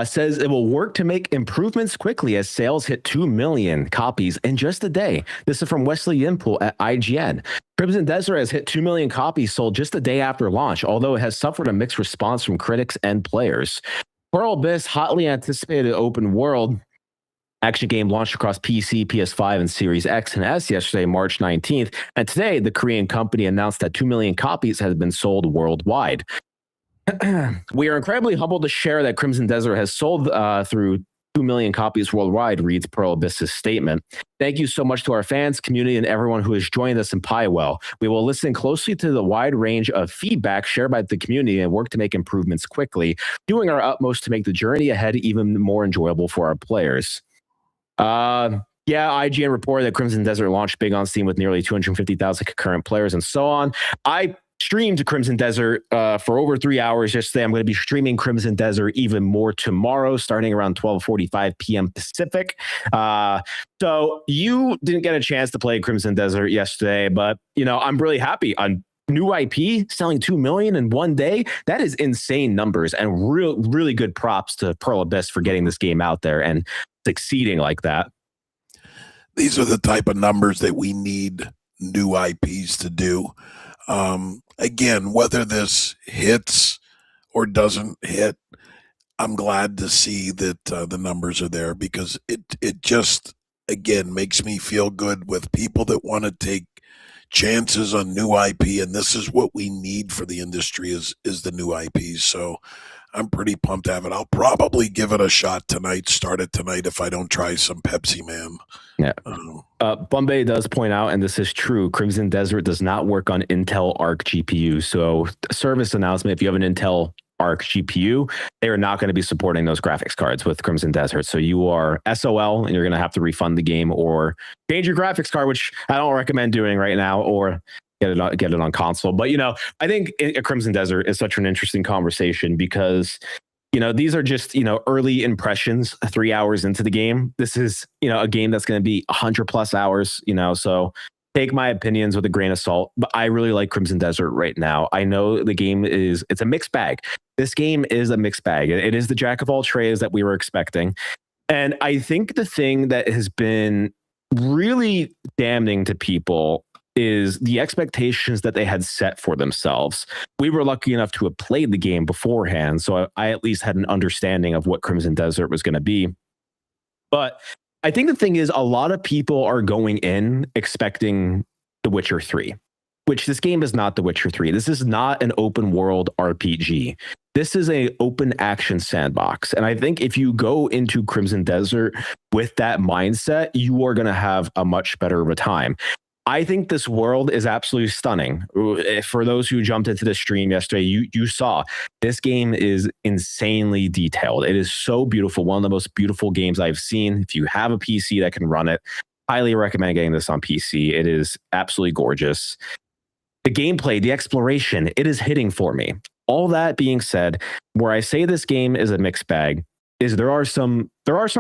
says it will work to make improvements quickly as sales hit 2 million copies in just a day. This is from Wesley Yimpool at IGN. Crimson Desert has hit 2 million copies sold just a day after launch, although it has suffered a mixed response from critics and players. Pearl Abyss, hotly anticipated open world action game, launched across PC, PS5, and Series X and S yesterday, March 19th. And today, the Korean company announced that 2 million copies have been sold worldwide. We are incredibly humbled to share that Crimson Desert has sold through 2 million copies worldwide, reads Pearl Abyss's statement. Thank you so much to our fans, community, and everyone who has joined us in Piewell. We will listen closely to the wide range of feedback shared by the community and work to make improvements quickly, doing our utmost to make the journey ahead even more enjoyable for our players. IGN reported that Crimson Desert launched big on Steam with nearly 250,000 concurrent players and so on. I streamed Crimson Desert for over 3 hours yesterday. I'm going to be streaming Crimson Desert even more tomorrow, starting around 12:45 p.m. Pacific. So you didn't get a chance to play Crimson Desert yesterday, but I'm really happy. On new IP selling 2 million in one day, that is insane numbers, and really good props to Pearl Abyss for getting this game out there and succeeding like that. These are the type of numbers that we need new IPs to do. Again, whether this hits or doesn't hit, I'm glad to see that the numbers are there, because it just, again, makes me feel good with people that want to take chances on new IP, and this is what we need for the industry is the new IPs. So I'm pretty pumped to have it. I'll probably give it a shot tonight, start it tonight if I don't try some Pepsi Man. Yeah. Bombay does point out, and this is true, Crimson Desert does not work on Intel Arc GPU. So service announcement, if you have an Intel Arc GPU, they are not going to be supporting those graphics cards with Crimson Desert. So you are SOL, and you're going to have to refund the game or change your graphics card, which I don't recommend doing right now, or get it on console. But I think Crimson Desert is such an interesting conversation, because these are just early impressions 3 hours into the game. This is a game that's going to be 100+ hours, so take my opinions with a grain of salt. But I really like Crimson Desert right now. I know the game it's a mixed bag. This game is a mixed bag. It is the jack of all trades that we were expecting. And I think the thing that has been really damning to people is the expectations that they had set for themselves. We were lucky enough to have played the game beforehand, so I at least had an understanding of what Crimson Desert was going to be. But I think the thing is, a lot of people are going in expecting The Witcher 3, which this game is not The Witcher 3. This is not an open world RPG. This is an open action sandbox. And I think if you go into Crimson Desert with that mindset, you are going to have a much better of a time. I think this world is absolutely stunning. For those who jumped into the stream yesterday, you saw this game is insanely detailed. It is so beautiful. One of the most beautiful games I've seen. If you have a PC that can run it, highly recommend getting this on PC. It is absolutely gorgeous. The gameplay, the exploration, it is hitting for me. All that being said, where I say this game is a mixed bag is there are some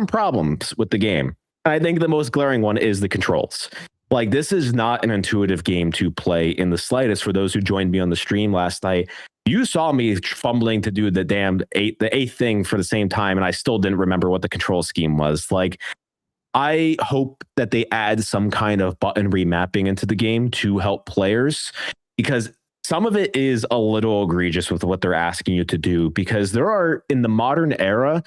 problems with the game. I think the most glaring one is the controls. Like, this is not an intuitive game to play in the slightest. For those who joined me on the stream last night, you saw me fumbling to do the eighth thing for the same time, and I still didn't remember what the control scheme was. Like, I hope that they add some kind of button remapping into the game to help players, because some of it is a little egregious with what they're asking you to do, because there are, in the modern era,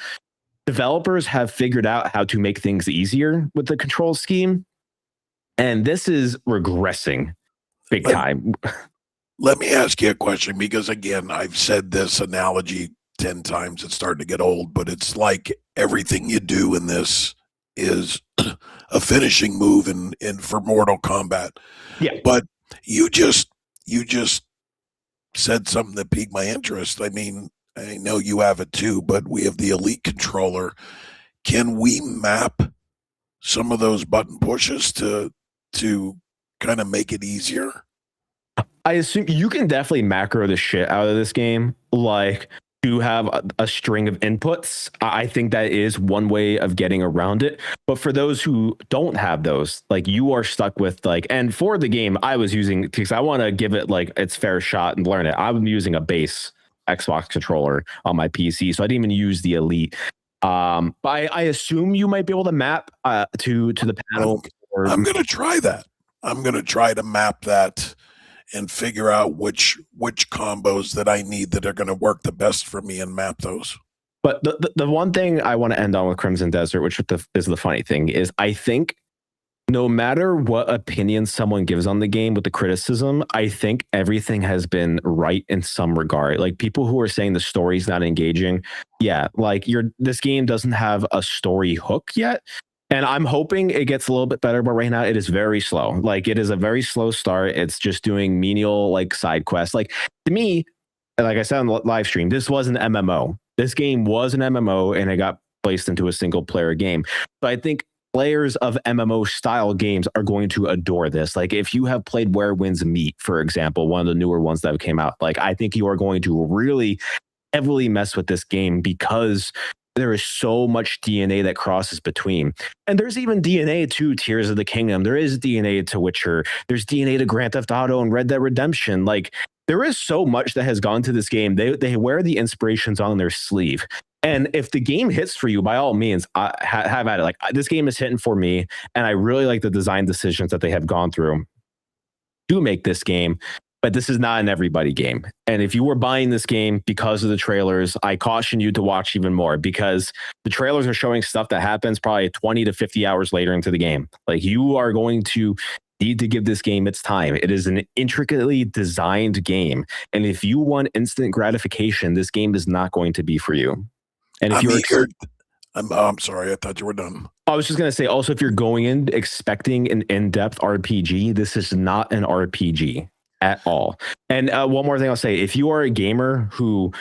developers have figured out how to make things easier with the control scheme. And this is regressing big time. Let me ask you a question, because again, I've said this analogy 10 times. It's starting to get old, but it's like everything you do in this is a finishing move in for Mortal Kombat. Yeah. But you just said something that piqued my interest. I mean, I know you have it too, but we have the Elite controller. Can we map some of those button pushes to kind of make it easier? I assume you can definitely macro the shit out of this game. Like, to have a string of inputs, I think that is one way of getting around it. But for those who don't have those, like, you are stuck with, like, and for the game I was using, because I want to give it like its fair shot and learn it, I'm using a base Xbox controller on my PC, so I didn't even use the Elite. But I assume you might be able to map to the panel. I'm going to try that. I'm going to try to map that and figure out which combos that I need that are going to work the best for me and map those. But the one thing I want to end on with Crimson Desert, which is the funny thing, is I think no matter what opinion someone gives on the game with the criticism, I think everything has been right in some regard. Like, people who are saying the story's not engaging, yeah, like, this game doesn't have a story hook yet. And I'm hoping it gets a little bit better, but right now it is very slow. Like, it is a very slow start. It's just doing menial, like, side quests. Like, to me, like I said on the live stream, this was an MMO. This game was an MMO, and it got placed into a single player game. So I think players of MMO style games are going to adore this. Like, if you have played Where Winds Meet, for example, one of the newer ones that came out, like, I think you are going to really heavily mess with this game, because there is so much DNA that crosses between. And there's even DNA to Tears of the Kingdom. There is DNA to Witcher. There's DNA to Grand Theft Auto and Red Dead Redemption. Like, there is so much that has gone to this game. They wear the inspirations on their sleeve. And if the game hits for you, by all means, have at it. Like, this game is hitting for me, and I really like the design decisions that they have gone through to make this game. But this is not an everybody game. And if you were buying this game because of the trailers, I caution you to watch even more, because the trailers are showing stuff that happens probably 20 to 50 hours later into the game. Like, you are going to need to give this game its time. It is an intricately designed game. And if you want instant gratification, this game is not going to be for you. And if I'm sorry, I thought you were done. I was just going to say, also, if you're going in expecting an in-depth RPG, this is not an RPG at all. And one more thing I'll say, if you are a gamer who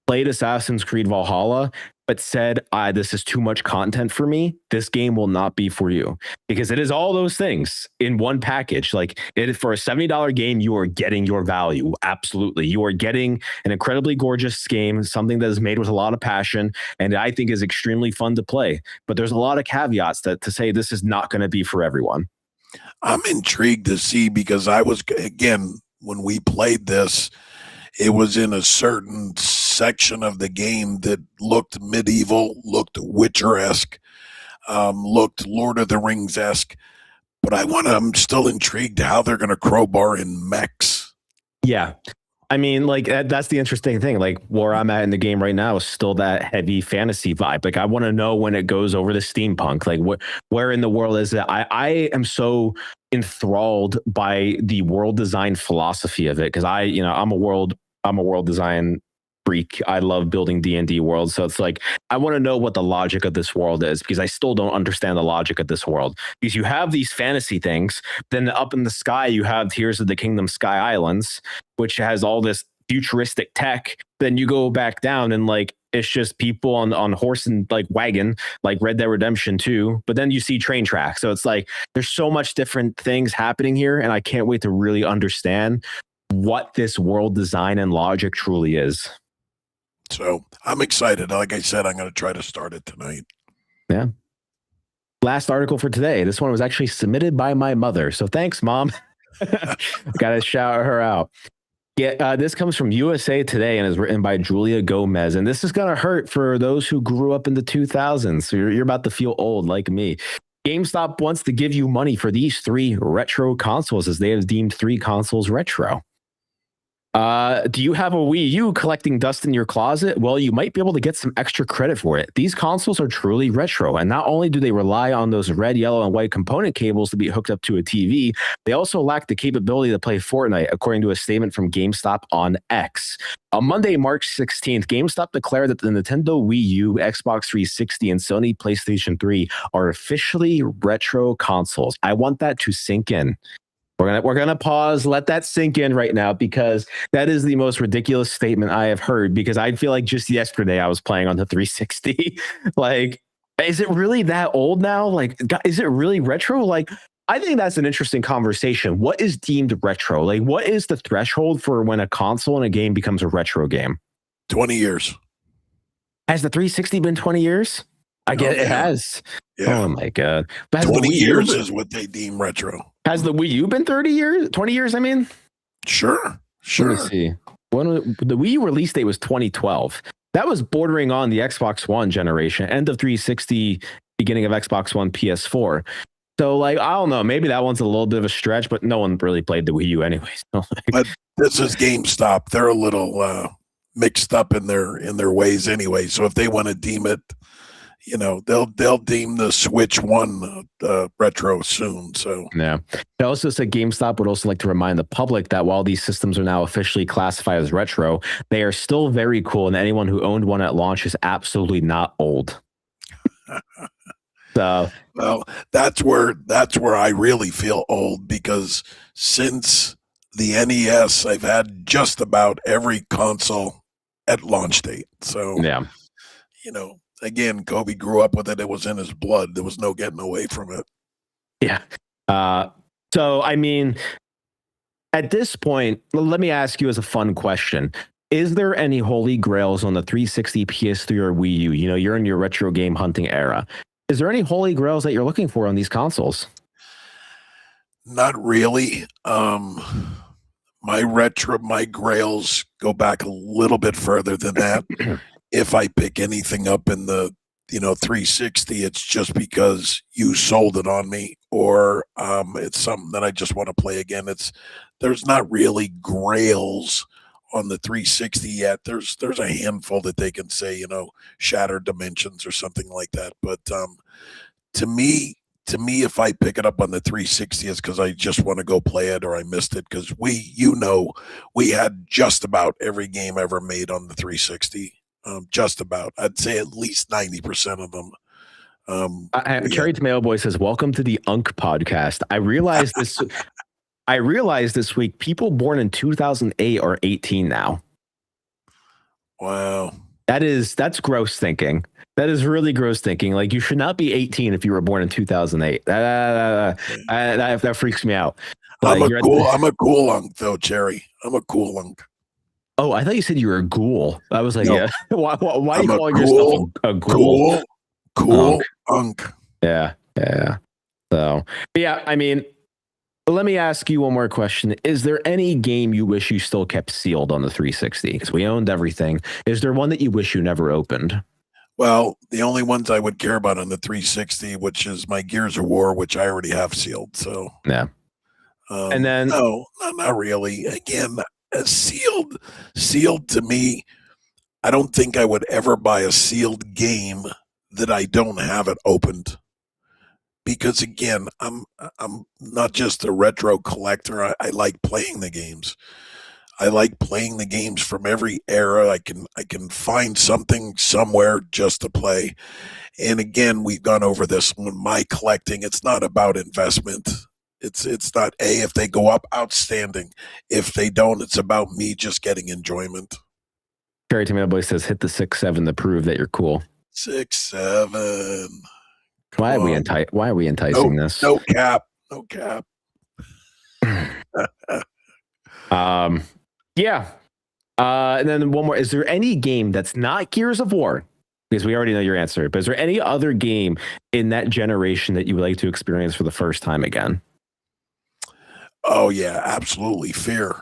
played Assassin's Creed Valhalla but said, this is too much content for me, this game will not be for you, because it is all those things in one package. Like, it for a $70 game, you are getting your value. Absolutely. You are getting an incredibly gorgeous game, something that is made with a lot of passion, and I think is extremely fun to play. But there's a lot of caveats to say this is not going to be for everyone. I'm intrigued to see, because I was, again, when we played this, it was in a certain section of the game that looked medieval, looked Witcher-esque, looked Lord of the Rings-esque. But I'm still intrigued how they're going to crowbar in mechs. Yeah. I mean, like, that's the interesting thing. Like, where I'm at in the game right now is still that heavy fantasy vibe. Like, I want to know when it goes over to steampunk. Like, where in the world is it? I am so enthralled by the world design philosophy of it, because I'm a world design freak. I love building D&D worlds. So it's like, I want to know what the logic of this world is, because I still don't understand the logic of this world. Because you have these fantasy things, then up in the sky, you have Tears of the Kingdom Sky Islands, which has all this futuristic tech. Then you go back down and, like, it's just people on horse and, like, wagon, like Red Dead Redemption 2. But then you see train tracks. So it's like, there's so much different things happening here, and I can't wait to really understand what this world design and logic truly is. So I'm excited. Like I said, I'm going to try to start it tonight. Yeah. Last article for today. This one was actually submitted by my mother. So thanks, Mom. Got to shout her out. Yeah, this comes from USA Today and is written by Julia Gomez. And this is going to hurt for those who grew up in the 2000s. So you're about to feel old like me. GameStop wants to give you money for these 3 retro consoles as they have deemed 3 consoles retro. Do you have a Wii U collecting dust in your closet? Well, you might be able to get some extra credit for it. These consoles are truly retro, and not only do they rely on those red, yellow, and white component cables to be hooked up to a TV, they also lack the capability to play Fortnite, according to a statement from GameStop on X. On Monday, March 16th, GameStop declared that the Nintendo Wii U, Xbox 360, and Sony PlayStation 3 are officially retro consoles. I want that to sink in. We're gonna pause, let that sink in right now, because that is the most ridiculous statement I have heard. Because I feel like just yesterday I was playing on the 360. Like, is it really that old now? Like, is it really retro? Like, I think that's an interesting conversation. What is deemed retro? Like, what is the threshold for when a console and a game becomes a retro game? 20 years. Has the 360 been 20 years? I get it has. Yeah. Oh my God. But 20 years is what they deem retro. Has the Wii U been 30 years? 20 years, I mean? Sure. Let me see. The Wii U release date was 2012. That was bordering on the Xbox One generation, end of 360, beginning of Xbox One, PS4. So, like, I don't know. Maybe that one's a little bit of a stretch, but no one really played the Wii U anyways. So, but this is GameStop. They're a little mixed up in their ways anyway. So if they want to deem it, you know, they'll deem the Switch One retro soon. So yeah. It also said GameStop would also like to remind the public that while these systems are now officially classified as retro, they are still very cool, and anyone who owned one at launch is absolutely not old. So, well, that's where I really feel old, because since the NES, I've had just about every console at launch date. So yeah, you know. Again, Kobe grew up with it. It was in his blood. There was no getting away from it. Yeah. So, I mean, at this point, let me ask you as a fun question. Is there any holy grails on the 360, PS3, or Wii U? You know, you're in your retro game hunting era. Is there any holy grails that you're looking for on these consoles? Not really. My grails go back a little bit further than that. If I pick anything up in the 360, it's just because you sold it on me, or it's something that I just want to play again. There's not really grails on the 360 yet. There's a handful that they can say, Shattered Dimensions or something like that. But to me, if I pick it up on the 360, it's because I just want to go play it, or I missed it, because we had just about every game ever made on the 360. Just about, I'd say at least 90% of them. Cherry Tomato Boy says, "Welcome to the Unk podcast." I realized this. I realized this week people born in 2008 are 18 now. Wow, that's gross thinking. That is really gross thinking. Like, you should not be 18 if you were born in 2008. That freaks me out. I'm a cool unk though, Cherry. I'm a cool unk. Oh, I thought you said you were a ghoul. I was like, no. Yeah. Why are you calling yourself a ghoul? Cool unk. Yeah. So, yeah, I mean, let me ask you one more question. Is there any game you wish you still kept sealed on the 360? Because we owned everything. Is there one that you wish you never opened? Well, the only ones I would care about on the 360, which is my Gears of War, which I already have sealed. So yeah. And then no, not really. Again, sealed to me, I don't think I would ever buy a sealed game that I don't have it opened, because again, I'm not just a retro collector. I like playing the games. I like playing the games from every era. I can find something somewhere just to play. And again, we've gone over this when my collecting, it's not about investment. It's not if they go up, outstanding. If they don't, it's about me just getting enjoyment. Cherry Tomato Boy says, "Hit the 6-7 to prove that you're cool." 6-7. Why are we enticing this? No cap. Yeah. And then one more. Is there any game that's not Gears of War? Because we already know your answer. But is there any other game in that generation that you would like to experience for the first time again? Oh yeah, absolutely. Fear.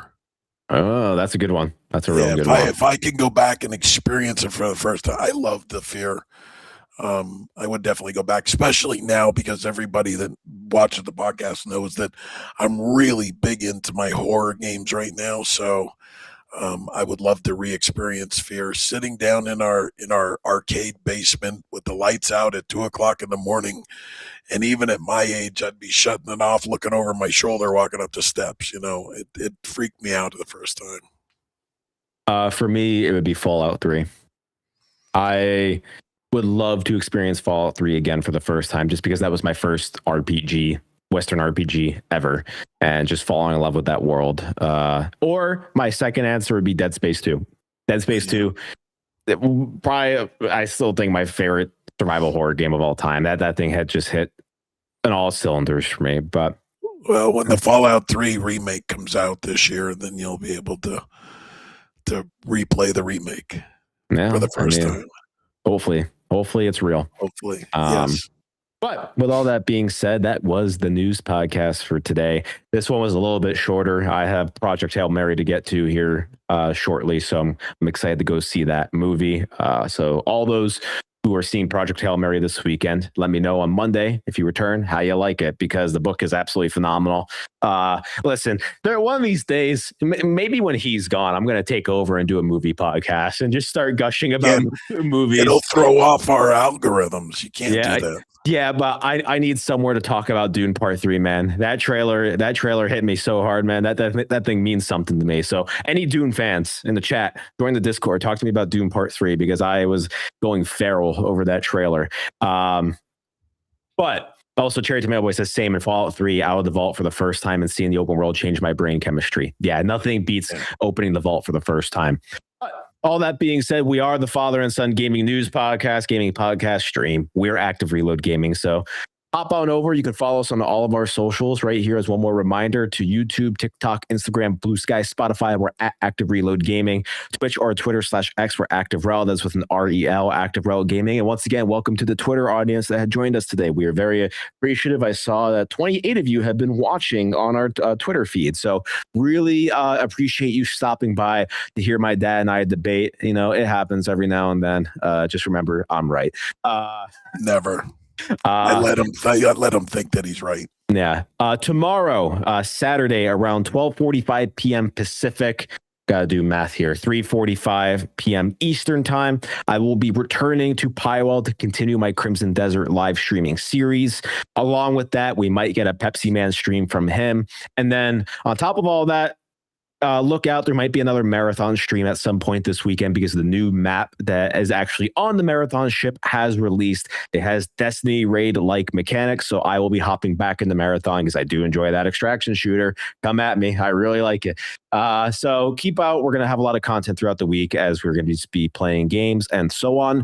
Oh, that's a good one. That's a real good one. If I can go back and experience it for the first time, I love the Fear. I would definitely go back, especially now because everybody that watches the podcast knows that I'm really big into my horror games right now. So I would love to re-experience Fear, sitting down in our arcade basement with the lights out at 2:00 in the morning. And even at my age, I'd be shutting it off, looking over my shoulder, walking up the steps. It freaked me out the first time. For me, it would be Fallout 3. I would love to experience Fallout 3 again for the first time, just because that was my first RPG, Western RPG ever, and just falling in love with that world. Or my second answer would be Dead Space 2. Dead Space 2, probably, I still think my favorite survival horror game of all time. That thing had just hit on all cylinders for me. But well, when the Fallout 3 remake comes out this year, then you'll be able to replay the remake for the first time. Hopefully it's real. Hopefully, yes. But with all that being said, that was the news podcast for today. This one was a little bit shorter. I have Project Hail Mary to get to here shortly, so I'm excited to go see that movie. So all those who are seeing Project Hail Mary this weekend, let me know on Monday if you return how you like it, because the book is absolutely phenomenal. Listen, one of these days, maybe when he's gone, I'm going to take over and do a movie podcast and just start gushing about movies. It'll throw off our algorithms. You can't do that. Yeah, but I need somewhere to talk about Dune Part 3, man. That trailer hit me so hard, man. That thing means something to me. So any Dune fans in the chat, join the Discord, talk to me about Dune Part 3, because I was going feral over that trailer. But also, Cherry Tomato Boy says same in Fallout 3, out of the vault for the first time and seeing the open world change my brain chemistry. Yeah, nothing beats opening the vault for the first time. All that being said, we are the Father and Son Gaming News Podcast, gaming podcast stream. We're Active Reload Gaming. So hop on over. You can follow us on all of our socials right here as one more reminder to YouTube, TikTok, Instagram, Blue Sky, Spotify. We're at Active Reload Gaming. Twitch or Twitter/X. We're Active Rel. That's with an REL, Active Rel Gaming. And once again, welcome to the Twitter audience that had joined us today. We are very appreciative. I saw that 28 of you have been watching on our Twitter feed. So really appreciate you stopping by to hear my dad and I debate. It happens every now and then. Just remember, I'm right. Never. I let him think that he's right. Yeah. Tomorrow, Saturday, around 12:45 p.m. Pacific. Got to do math here. 3:45 p.m. Eastern time. I will be returning to Pywell to continue my Crimson Desert live streaming series. Along with that, we might get a Pepsi Man stream from him. And then on top of all that, look out, there might be another marathon stream at some point this weekend, because the new map that is actually on the marathon ship has released. It has Destiny raid-like mechanics, so I will be hopping back in the marathon because I do enjoy that extraction shooter. Come at me. I really like it. So keep out. We're going to have a lot of content throughout the week as we're going to be playing games and so on.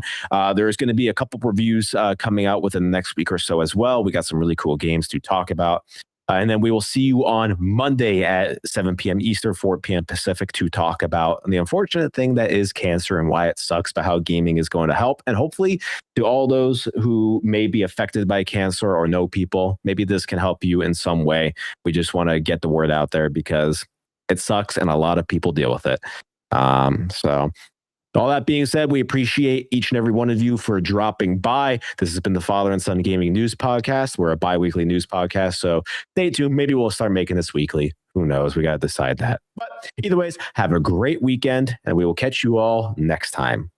There's going to be a couple reviews coming out within the next week or so as well. We got some really cool games to talk about. And then we will see you on Monday at 7 p.m. Eastern, 4 p.m. Pacific to talk about the unfortunate thing that is cancer and why it sucks, but how gaming is going to help. And hopefully to all those who may be affected by cancer or know people, maybe this can help you in some way. We just want to get the word out there because it sucks and a lot of people deal with it. So all that being said, we appreciate each and every one of you for dropping by. This has been the Father and Son Gaming News Podcast. We're a bi-weekly news podcast, so stay tuned. Maybe we'll start making this weekly. Who knows? We got to decide that. But either ways, have a great weekend, and we will catch you all next time.